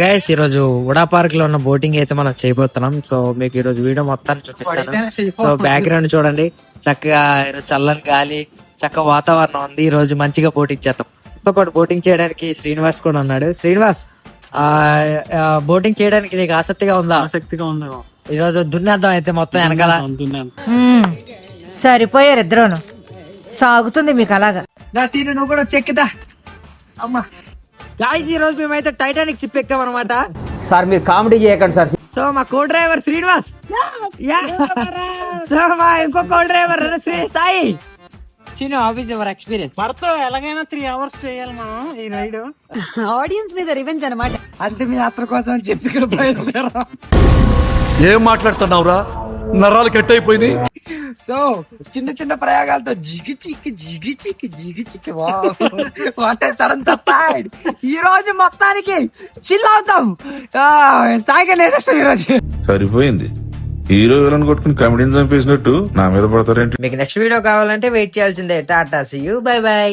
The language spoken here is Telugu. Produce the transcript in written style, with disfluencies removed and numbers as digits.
గైస్ ఈ రోజు ఉడా పార్క్ లో ఉన్న బోటింగ్ అయితే మనం చేయబోతున్నాం. సో మీకు ఈ రోజు వీడియో మొత్తాన్ని చూపిస్తాను. సో బ్యాక్గ్రౌండ్ చూడండి, చక్కగా చల్లని గాలి, చక్కగా వాతావరణం ఉంది. ఈ రోజు మంచిగా బోటింగ్ చేద్దాం. తో పాటు బోటింగ్ చేయడానికి శ్రీనివాస్ కూడా ఉన్నాడు. శ్రీనివాస్, బోటింగ్ చేయడానికి నీకు ఆసక్తిగా ఉందా? ఆసక్తిగా ఉంది. ఈ రోజు దున్నేద్దాం అయితే మొత్తం వెనకాల. సరిపోయారు ఇద్దరును, సాగుతుంది మీకు అలాగా. నా సీను నువ్వు కూడా చెక్కుదా అమ్మా. గాయ్స్ ఈ రోజు మేమైతే టైటానిక్ షిప్ ఎక్కాం అనమాట. సార్ మీరు కామెడీ చేయకండి సార్. సో మా కో డ్రైవర్ శ్రీనివాస్, సో మా ఇంకో co driver Sai. Seenu, how is your experience? మనతో ఎలాగైనా 3 hours చేయాలి మనం ఈ రైడ్. ఆడియన్స్ మీద రివెంజ్ అనమాట. అంతిమ యాత్ర కోసం చెప్పి ఇక్కడ బయలుదేరాం. ఏం మాట్లాడుతున్నావురా, నరాలు కట్ అయిపోయినాయి. సో చిన్న చిన్న ప్రయోగాలతో జిగి చిక్కి వాట్ సడన్ సర్ప్రైజ్. ఈ రోజు మొత్తానికి చిల్ అవుతాం, సాయిగా లేసేస్తాం ఈ రోజు. సరిపోయింది, హీరో విలన్ కొట్టుకుని కమెడీని చంపేసినట్టు నా మీద పడతారేంటి? మీకు నెక్స్ట్ వీడియో కావాలంటే వెయిట్ చేయాల్సిందే. Tata, see you, bye by.